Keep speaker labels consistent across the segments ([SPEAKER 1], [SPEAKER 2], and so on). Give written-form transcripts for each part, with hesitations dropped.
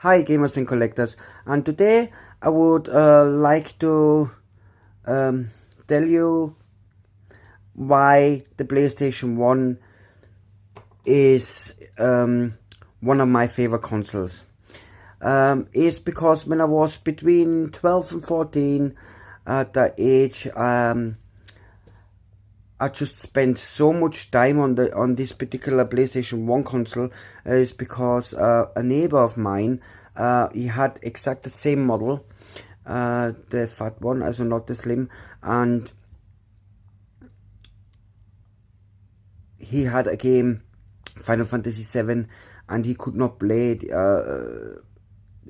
[SPEAKER 1] Hi gamers and collectors, and today I would like to um, tell you why the PlayStation 1 is one of my favorite consoles. It's because when I was between 12 and 14 at that age, I just spent so much time on this particular PlayStation 1 console. Is because a neighbor of mine, he had exact the same model, the fat one, also not the slim, and he had a game, Final Fantasy 7, and he could not play it.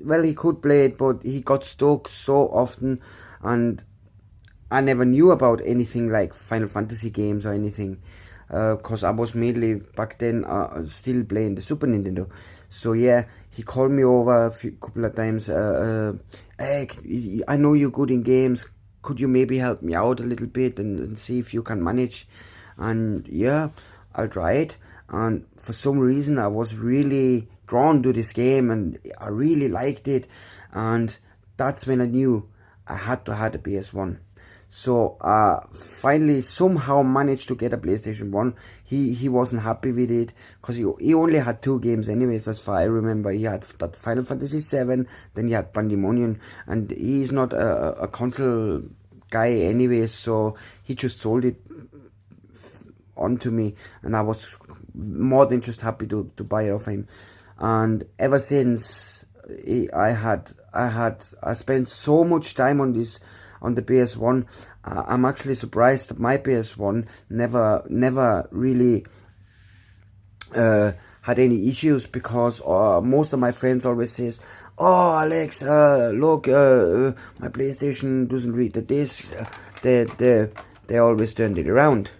[SPEAKER 1] Well, he could play it, but he got stuck so often, and I never knew about anything like Final Fantasy games or anything, because I was mainly back then still playing the Super Nintendo. So yeah, he called me over a couple of times. Hey, I know you're good in games. Could you maybe help me out a little bit and see if you can manage? And yeah, I'll try it. And for some reason, I was really drawn to this game, and I really liked it. And that's when I knew I had to have a PS1. So finally somehow managed to get a PlayStation 1. He wasn't happy with it because he only had two games anyways, as far I remember. He had that Final Fantasy 7, then he had Pandemonium, and he's not a console guy anyways, so he just sold it on to me, and I was more than just happy to buy it off him. And ever since, I spent so much time on this, on the PS1. I'm actually surprised that my PS1 never really had any issues, because most of my friends always says, "Oh, Alex, look, my PlayStation doesn't read the disc. They always turned it around."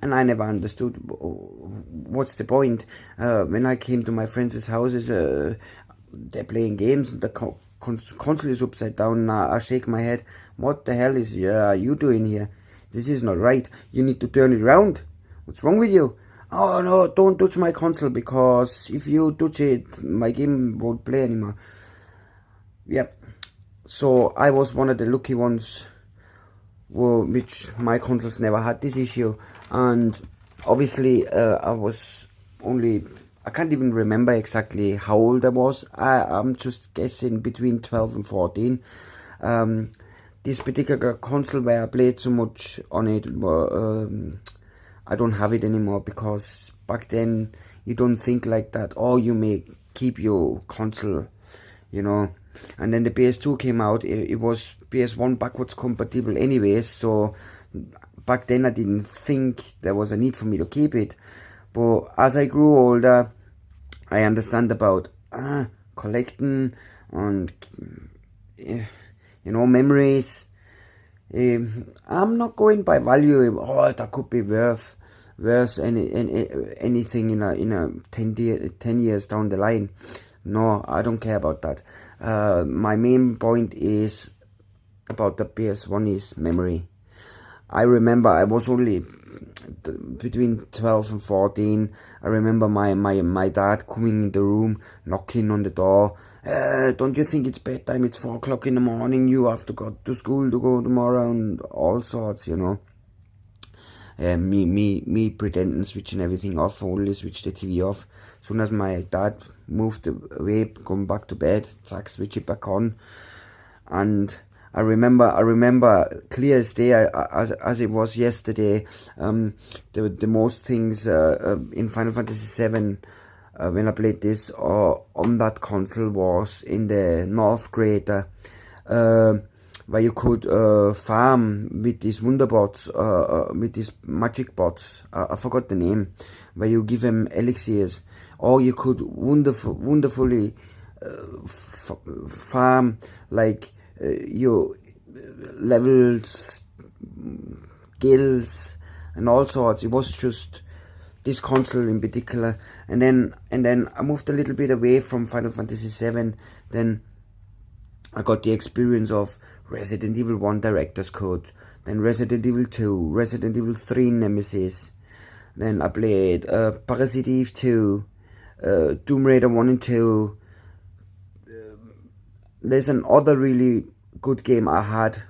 [SPEAKER 1] And I never understood what's the point. When I came to my friends' houses, they're playing games, and the console is upside down. I shake my head. What the hell is you doing here? This is not right. You need to turn it around. What's wrong with you? Oh no, don't touch my console, because if you touch it, my game won't play anymore. Yep. So I was one of the lucky ones, which my consoles never had this issue. And obviously I can't even remember exactly how old I was. I'm just guessing between 12 and 14. This particular console where I played so much on it, I don't have it anymore, because back then you don't think like that. Oh, you may keep your console, you know. And then the PS2 came out. It was PS1 backwards compatible anyways, so back then I didn't think there was a need for me to keep it. But as I grew older, I understand about collecting and memories. I'm not going by value. Oh, that could be worth anything in a 10 years down the line. No, I don't care about that. My main point is about the PS1 is memory. I remember I was only between 12 and 14. I remember my dad coming in the room, knocking on the door. Don't you think it's bedtime? It's 4 o'clock in the morning. You have to go to school to go tomorrow, and all sorts, me pretending switching everything off, only switch the TV off. Soon as my dad moved away, come back to bed, zack, switch it back on. And I remember clear as day, as it was yesterday. The most things in Final Fantasy VII, when I played this on that console, was in the North Crater, where you could farm with these wonderbots, with these magic bots. I forgot the name. Where you give them elixirs, or you could wonderfully farm, like your levels, skills, and all sorts. It was just this console in particular. And then I moved a little bit away from Final Fantasy VII. Then I got the experience of Resident Evil 1 Director's Cut, then Resident Evil 2, Resident Evil 3 Nemesis. Then I played Parasite Eve 2, Tomb Raider 1 and 2, there's another really good game I had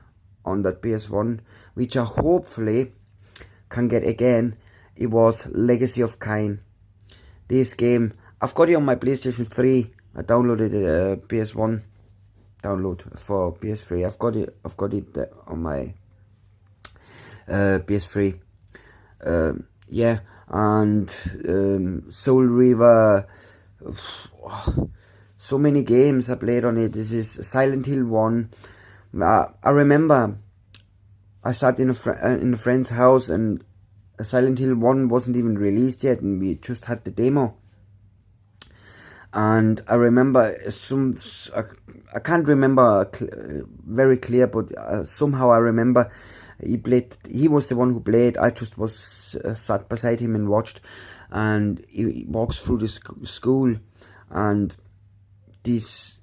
[SPEAKER 1] on that PS1, which I hopefully can get again. It was Legacy of Kain. This game, I've got it on my PlayStation 3. I downloaded a PS1 download for PS3. I've got it on my PS3. Yeah, and Soul Reaver. So many games I played on it. This is Silent Hill 1. I remember I sat in a friend's house and Silent Hill 1 wasn't even released yet, and we just had the demo. And I remember I can't remember very clear, but somehow I remember he was the one who played. I just was sat beside him and watched, and he walks through the school, and these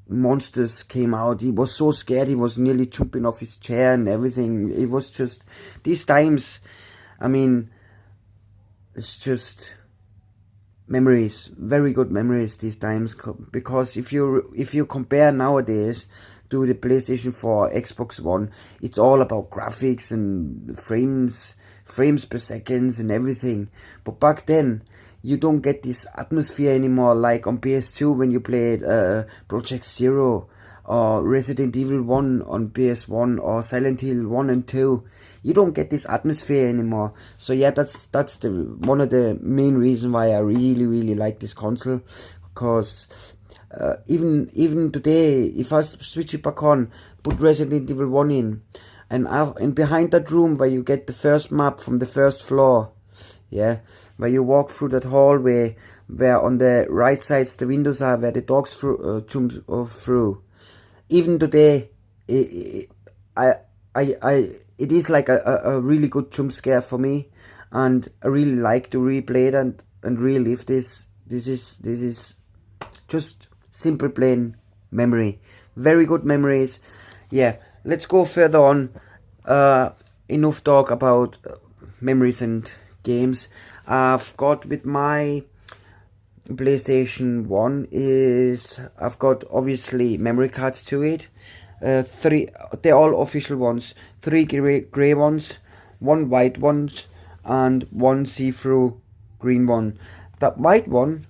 [SPEAKER 1] monsters came out. He was so scared, he was nearly jumping off his chair and everything. It was just, these times, I mean, it's just memories, very good memories these times, because if you compare nowadays to the PlayStation 4, Xbox One, it's all about graphics and frames per second and everything. But back then, you don't get this atmosphere anymore, like on PS2 when you played Project Zero or Resident Evil 1 on PS1 or Silent Hill 1 and 2. You don't get this atmosphere anymore. So yeah, that's one of the main reasons why I really like this console. Because even today, if I switch it back on, put Resident Evil 1 in, and behind that room where you get the first map from the first floor, yeah, where you walk through that hallway, where on the right sides the windows are, where the dogs jump through. Even today, it is like a really good jump scare for me, and I really like to replay it and relive this. This is just simple plain memory, very good memories. Yeah, let's go further on. Enough talk about memories and games. I've got with my PlayStation 1 is I've got obviously memory cards to it. Three, they're all official ones. 3 grey ones, 1 white one, and 1 see-through green one. That white one,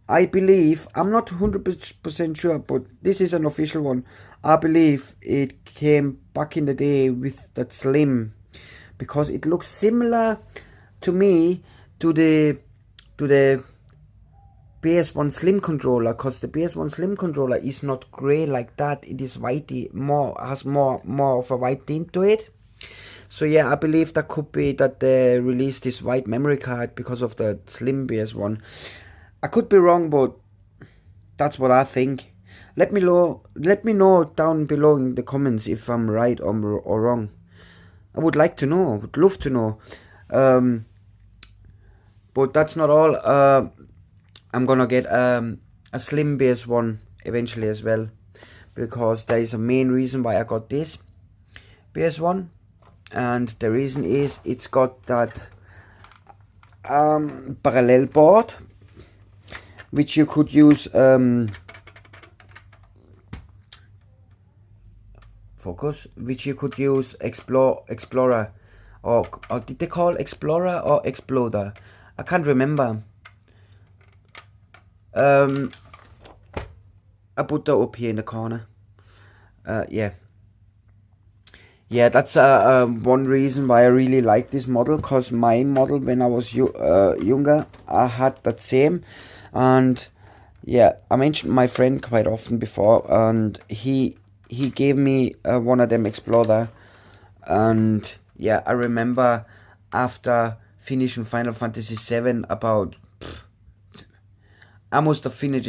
[SPEAKER 1] I believe, I'm not 100% sure, but this is an official one. I believe it came back in the day with that slim, because it looks similar to me to the PS1 Slim controller, because the PS1 Slim controller is not grey like that. It is whitey, has more of a white tint to it. So yeah, I believe that could be that they released this white memory card because of the Slim PS1. I could be wrong, but that's what I think. Let me know down below in the comments if I'm right or wrong. I would like to know. I would love to know. But that's not all. I'm gonna get a Slim PS1 eventually as well, because there is a main reason why I got this PS1, and the reason is it's got that parallel board, which you could use Explorer, or did they call Explorer or Exploder? I can't remember. I put that up here in the corner. Yeah, that's one reason why I really like this model, because my model when I was younger, I had that same. And yeah, I mentioned my friend quite often before, and he gave me one of them Explorer. And yeah, I remember after finishing Final Fantasy VII, about I must have finished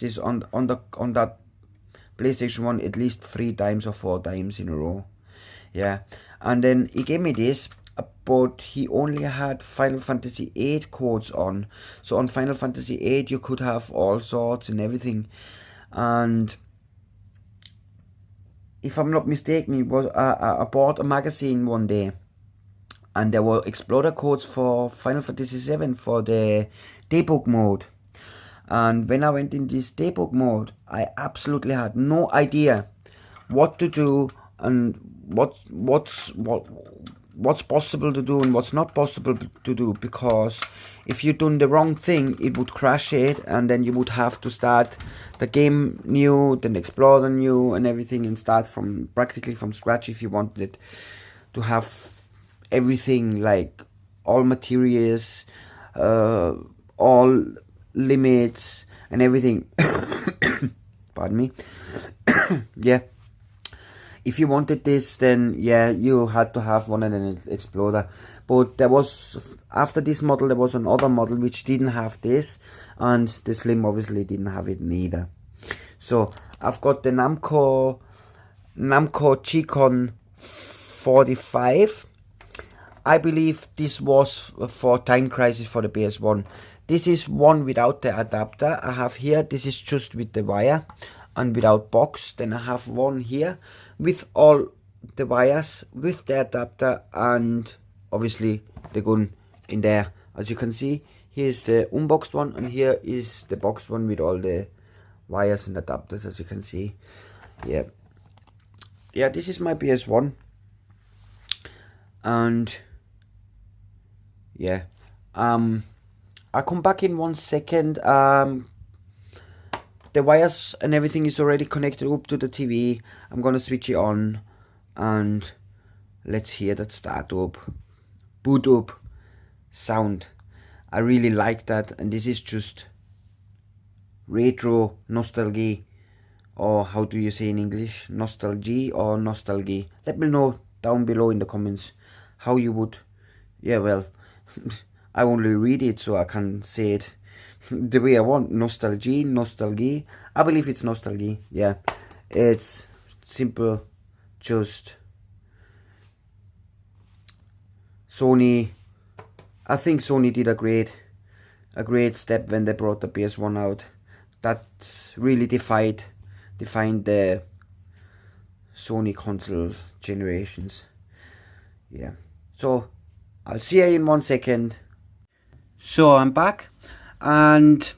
[SPEAKER 1] this on that PlayStation 1 at least 3 times or 4 times in a row. Yeah, and then he gave me this, but he only had Final Fantasy 8 codes on. So on Final Fantasy 8 you could have all sorts and everything. And if I'm not mistaken, it was I bought a magazine one day, and there were Explorer codes for Final Fantasy VII for the debug mode. And when I went in this debug mode, I absolutely had no idea what to do and what's possible to do and what's not possible to do, because if you done the wrong thing, it would crash it, and then you would have to start the game new, then explore the new and everything, and start from practically from scratch if you wanted to have everything, like all materials, all limits and everything. Pardon me. Yeah, if you wanted this, then yeah, you had to have one and an exploder. But there was, after this model, there was another model which didn't have this, and the Slim obviously didn't have it neither. So I've got the Namco G-Con 45. I believe this was for Time Crisis for the PS1. This is one without the adapter I have here. This is just with the wire and without box. Then I have one here with all the wires, with the adapter, and obviously the gun in there. As you can see, here's the unboxed one, and here is the boxed one with all the wires and adapters, as you can see. Yeah, this is my PS1, and yeah, I'll come back in 1 second. The wires and everything is already connected up to the TV. I'm gonna switch it on, and let's hear that start up, boot up sound. I really like that, and this is just retro nostalgia, or how do you say in English, nostalgia or nostalgia? Let me know down below in the comments how you would. Yeah, well, I only read it so I can say it the way I want. Nostalgia. I believe it's nostalgia. Yeah, it's simple. Just Sony. I think Sony did a great step when they brought the PS1 out. That's really defined the Sony console generations. Yeah. So I'll see you in 1 second. So I'm back, and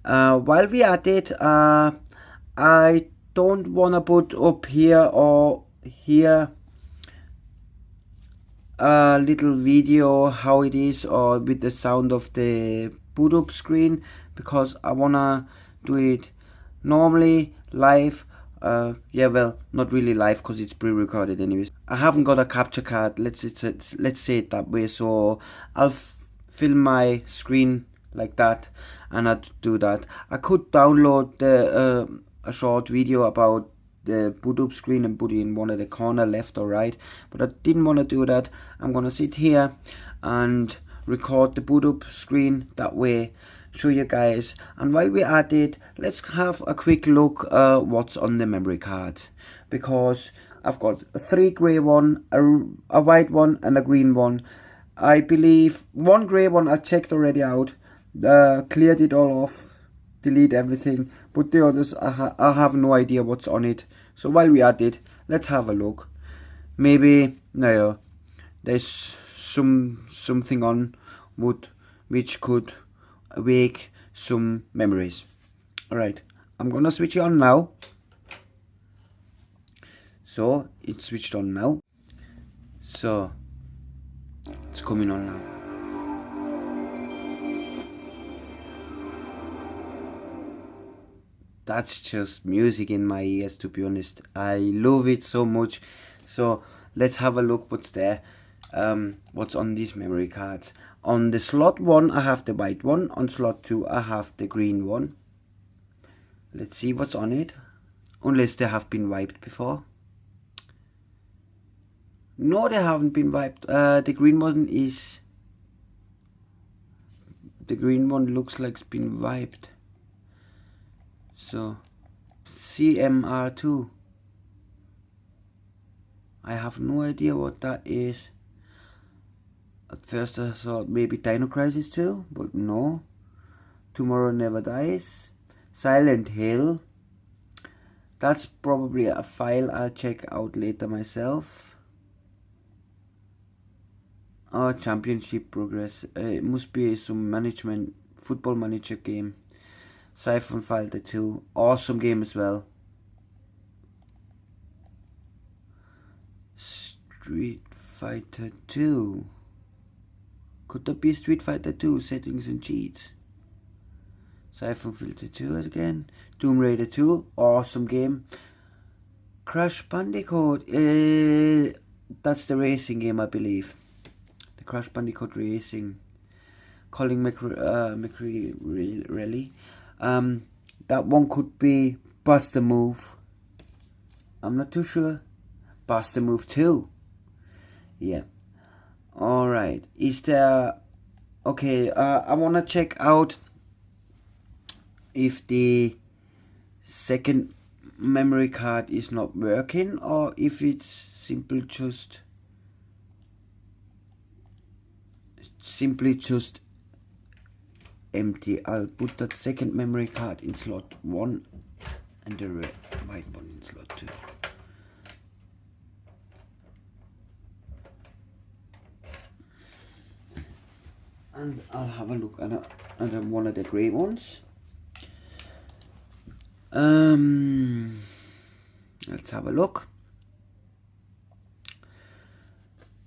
[SPEAKER 1] while we at it, I don't wanna put up here or here a little video how it is, or with the sound of the boot up screen, because I wanna do it normally live. Yeah, well, not really live because it's pre-recorded anyways. I haven't got a capture card, let's say it that way, so I'll film my screen like that, and I'd do that. I could download the a short video about the boot up screen and put it in one of the corner, left or right, but I didn't want to do that. I'm gonna sit here and record the boot up screen that way, show you guys, and while we're at it, let's have a quick look what's on the memory card, because I've got a 3 grey one, a white one and a green one. I believe one grey one I checked already out, cleared it all off, delete everything, but the others I have no idea what's on it. So while we at it, let's have a look. Maybe no, there's something on which could awake some memories. Alright, I'm gonna switch it on now. So it's switched on now. So it's coming on now. That's just music in my ears, to be honest. I love it so much. So let's have a look what's there. What's on these memory cards. On the slot 1 I have the white one, on slot 2 I have the green one. Let's see what's on it, unless they have been wiped before. No, they haven't been wiped. The green one looks like it's been wiped. So CMR2, I have no idea what that is. At first I thought maybe Dino Crisis 2, but no. Tomorrow Never Dies, Silent Hill. That's probably a file I'll check out later myself. Oh, Championship Progress. It must be some football manager game. Siphon Filter 2, awesome game as well. Street Fighter 2. Could that be Street Fighter 2 settings and cheats? Siphon Filter 2 again. Tomb Raider 2, awesome game. Crash Bandicoot, that's the racing game, I believe. The Crash Bandicoot Racing. Colin McRae. That one could be Buster Move. I'm not too sure. Buster Move 2. Yeah. Alright. Is there... Okay, I wanna check out if the second memory card is not working, or if it's simply just empty. I'll put that second memory card in slot 1 and the white one in slot 2. And I'll have a look at one of the grey ones. Let's have a look.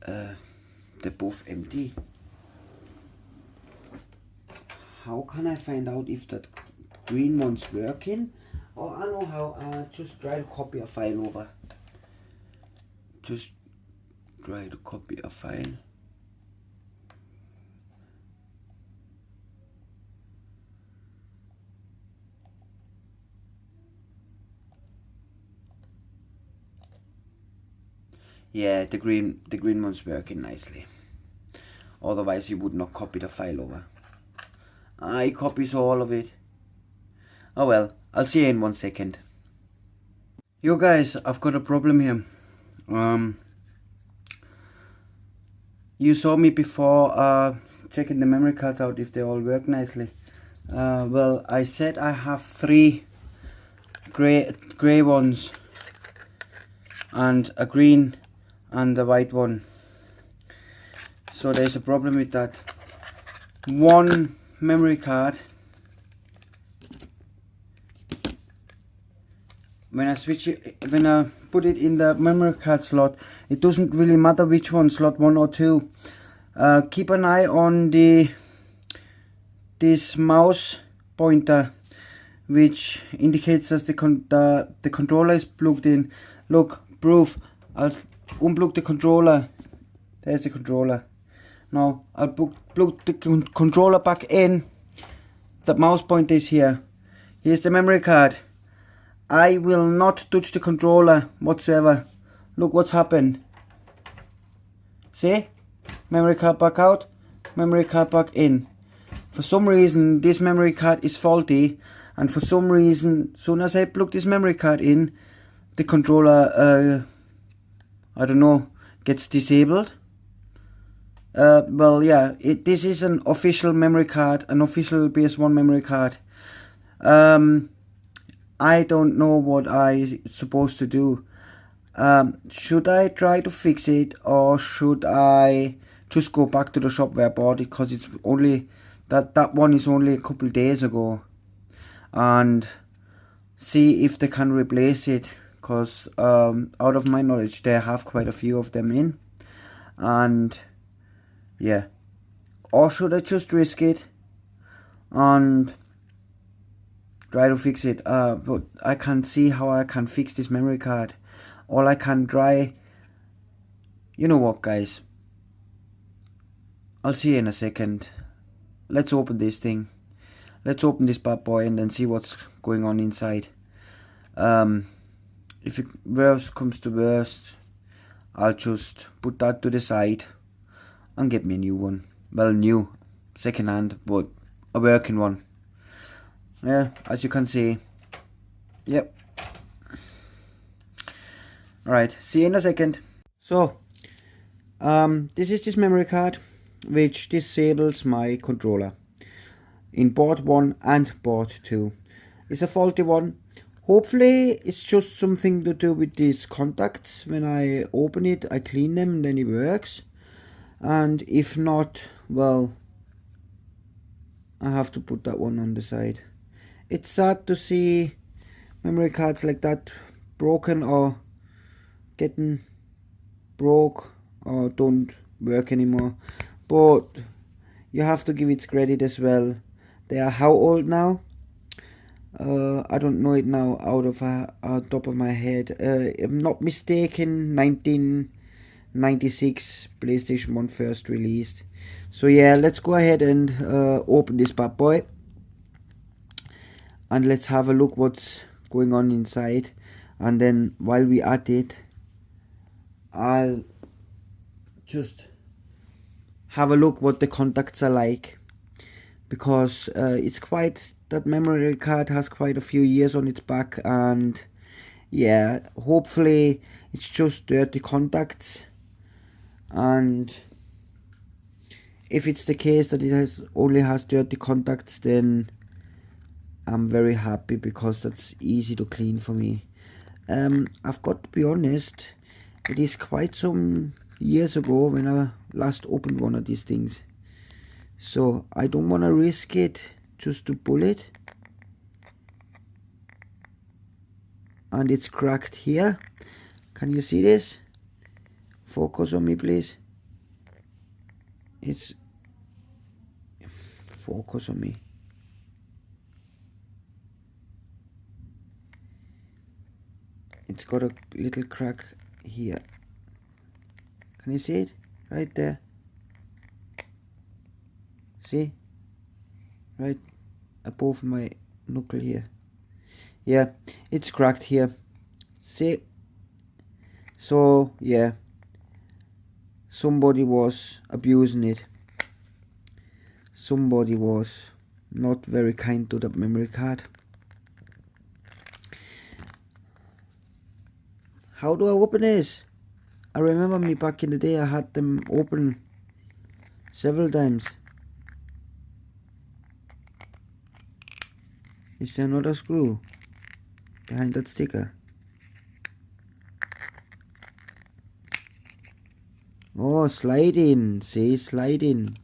[SPEAKER 1] They're both empty. How can I find out if that green one's working? Oh, I know how. Just try to copy a file over. Just try to copy a file. Yeah, the green one's working nicely. Otherwise, you would not copy the file over. It copies all of it. Oh well, I'll see you in 1 second. Yo guys, I've got a problem here. You saw me before checking the memory cards out if they all work nicely. Well, I said I have 3 grey ones and a green and a white one. So there's a problem with that. One memory card, when I put it in the memory card slot, it doesn't really matter which one, slot 1 or 2. Keep an eye on this mouse pointer, which indicates that the controller is plugged in. Look, proof. I'll unplug the controller. There's the controller. Now I'll plug the controller back in. The mouse pointer is here. Here's the memory card. I will not touch the controller whatsoever. Look what's happened. See? Memory card back out, memory card back in. For some reason this memory card is faulty, and for some reason as soon as I plug this memory card in, the controller I don't know, gets disabled. Well, yeah, this is an official memory card, an official PS1 memory card. I don't know what I'm supposed to do. Should I try to fix it, or should I just go back to the shop where I bought it? Because it's only that one is only a couple days ago, and see if they can replace it. Because out of my knowledge, they have quite a few of them in, and yeah. Or should I just risk it and try to fix it? But I can't see how I can fix this memory card. All I can try... You know what, guys? I'll see you in a second. Let's open this thing. Let's open this bad boy and then see what's going on inside. If it worst comes to worst, I'll just put that to the side and get me a new one. Well, new, second hand, but a working one. Yeah, as you can see. Yep. Alright, see you in a second. So, this is this memory card, which disables my controller in port 1 and port 2. It's a faulty one. Hopefully it's just something to do with these contacts. When I open it, I clean them and then it works. And if not, well, I have to put that one on the side. It's sad to see memory cards like that broken or getting broke or don't work anymore, but you have to give it credit as well. They are how old now? I don't know it now out of top of my head. If I'm not mistaken, 1996 PlayStation 1 first released. So yeah, let's go ahead and open this bad boy, and let's have a look what's going on inside. And then while we at it, I'll just have a look what the contacts are like, because it's quite, that memory card has quite a few years on its back, and yeah, hopefully it's just dirty contacts. And if it's the case that it only has dirty contacts, then I'm very happy, because that's easy to clean for me. I've got to be honest, it is quite some years ago when I last opened one of these things, so I don't want to risk it just to pull it. And it's cracked here. Can you see this? Focus on me, please. It's focus on me. It's got a little crack here. Can you see it? Right there. See? Right above my knuckle here. Yeah, it's cracked here. See? So, yeah. Somebody was abusing it. Somebody was not very kind to that memory card. How do I open this? I remember me back in the day, I had them open several times. Is there another screw behind that sticker? Oh, slide in. See, slide in.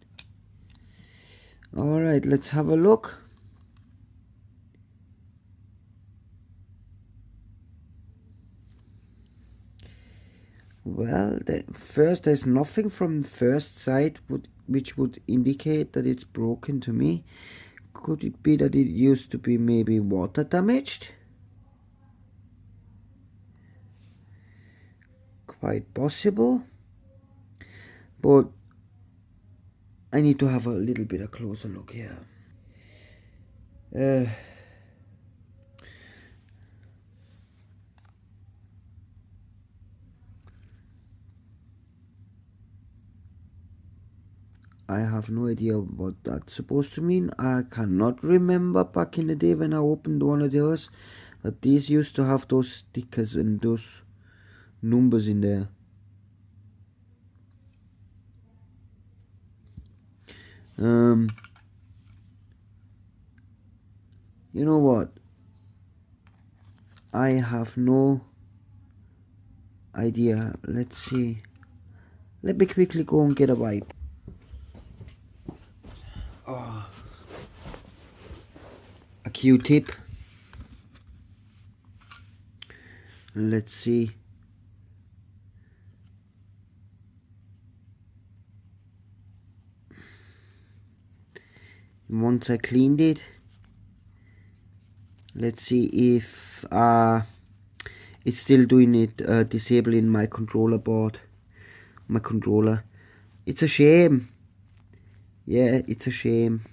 [SPEAKER 1] Alright, let's have a look. Well, there's nothing from first sight which would indicate that it's broken to me. Could it be that it used to be maybe water damaged? Quite possible. But I need to have a little bit of closer look here. I have no idea what that's supposed to mean. I cannot remember back in the day when I opened one of those that these used to have those stickers and those numbers in there. You know what? I have no idea. Let's see. Let me quickly go and get a wipe. Oh. A Q-tip. Let's see. Once I cleaned it, let's see if it's still doing it, disabling my controller board, my controller. It's a shame. Yeah, it's a shame.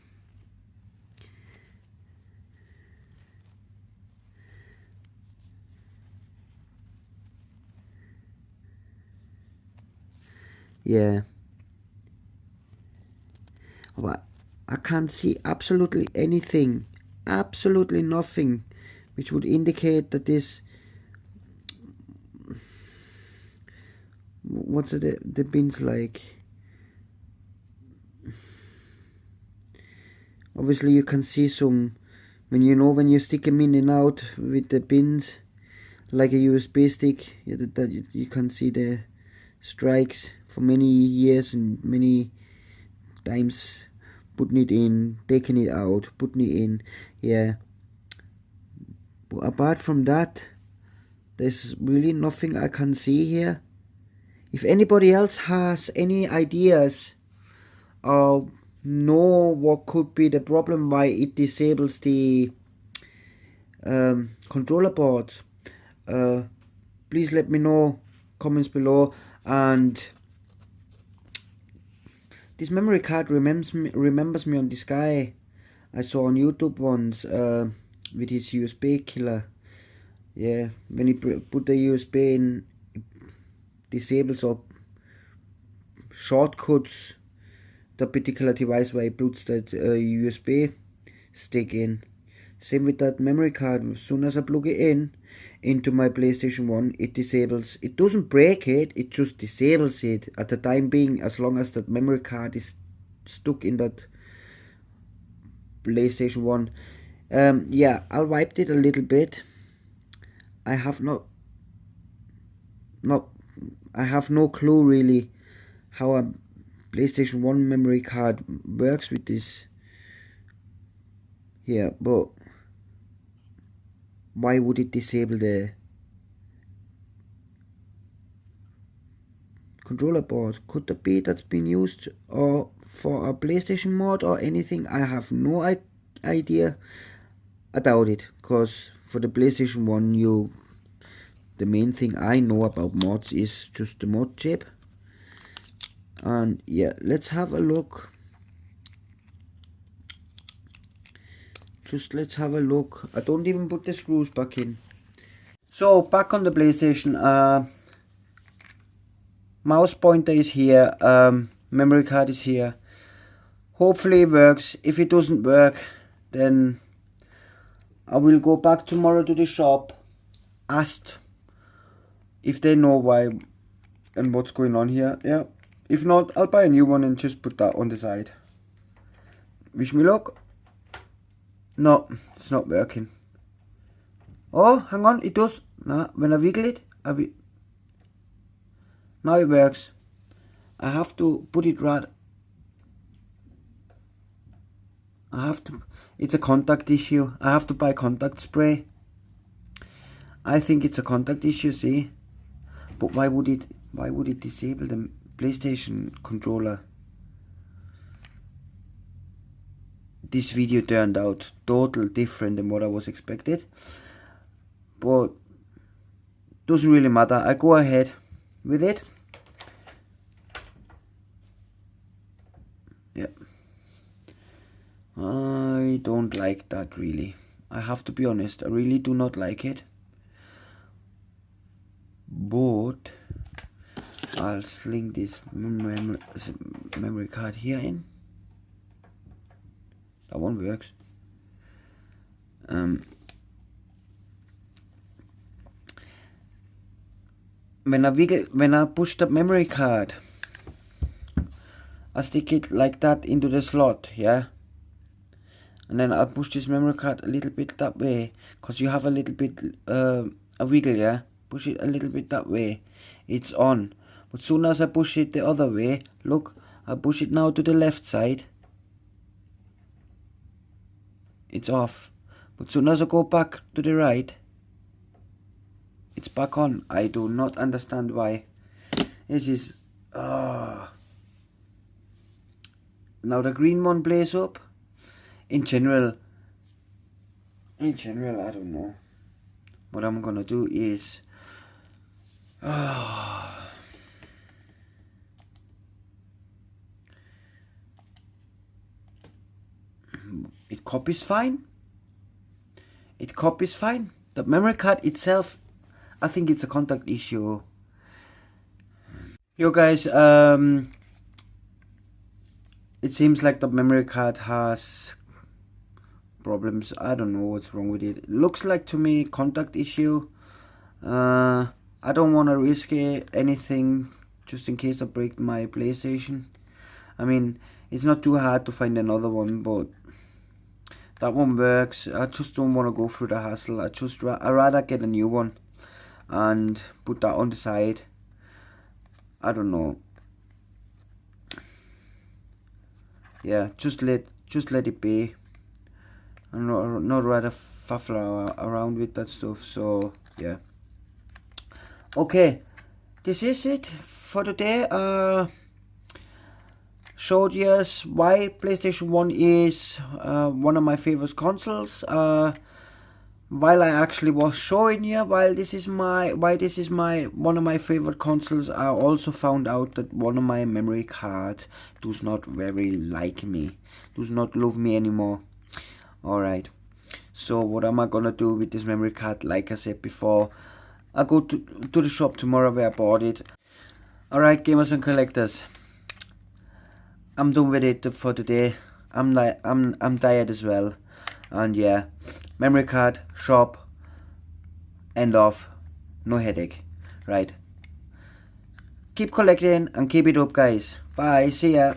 [SPEAKER 1] Yeah. But I can't see absolutely anything, absolutely nothing, which would indicate that this, what's the bins like? Obviously you can see some, when you stick them in and out with the pins like a USB stick, that you can see the strikes for many years and many times, putting it in, taking it out, putting it in. Yeah, But apart from that, there's really nothing I can see here. If anybody else has any ideas or know what could be the problem why it disables the controller boards, please let me know, comments below. And this memory card remembers me on this guy I saw on YouTube once, with his USB killer. Yeah, when he put the USB in, it disables or shortcuts the particular device where he puts that USB stick in. Same with that memory card. As soon as I plug it in into my PlayStation 1, it disables. It doesn't break it, it just disables it at the time being, as long as that memory card is stuck in that PlayStation 1. Yeah, I wiped it a little bit. I have I have no clue really how a PlayStation 1 memory card works with this here, but why would it disable the controller board? Could that be that's been used or for a PlayStation mod or anything? I have no idea. I doubt it, because for the PlayStation 1 the main thing I know about mods is just the mod chip. And yeah, let's have a look. Let's have a look. I don't even put the screws back in. So back on the PlayStation, mouse pointer is here, memory card is here. Hopefully it works. If it doesn't work, then I will go back tomorrow to the shop, ask if they know why and what's going on here. Yeah, if not, I'll buy a new one and just put that on the side. Wish me luck. No, it's not working. Oh, hang on, it does. No, when I wiggle it, now it works. I have to put it right. It's a contact issue. I have to buy contact spray. I think it's a contact issue, see? But why would it disable the PlayStation controller? This video turned out totally different than what I was expected. But doesn't really matter. I go ahead with it. Yeah. I don't like that really. I have to be honest. I really do not like it. But I'll sling this memory card here in. That one works. When I push the memory card, I stick it like that into the slot, yeah. And then I'll push this memory card a little bit that way, cause you have a little bit a wiggle, yeah. Push it a little bit that way, it's on. But soon as I push it the other way, look, I push it now to the left side, it's off. But soon as I go back to the right, it's back on. I do not understand why. This is now the green one plays up. In general, I don't know. What I'm gonna do is it copies fine. It copies fine. The memory card itself, I think it's a contact issue. Yo guys, it seems like the memory card has problems. I don't know what's wrong with it. It looks like to me contact issue. I don't want to risk anything just in case I break my PlayStation. I mean, it's not too hard to find another one, but that one works. I just don't want to go through the hassle. I'd rather get a new one and put that on the side. I don't know. Yeah, just let it be. I'm not rather fuffle around with that stuff. So yeah. Okay, this is it for today. Showed yes why PlayStation 1 is one of my favorite consoles. While I actually was showing you why this is my one of my favorite consoles, I also found out that one of my memory cards does not very like me, does not love me anymore. Alright, so what am I gonna do with this memory card? Like I said before, I go to the shop tomorrow where I bought it. Alright, gamers and collectors, I'm done with it for today. I'm tired as well, and yeah, memory card, shop, end off, no headache. Right. Keep collecting and keep it up, guys. Bye. See ya.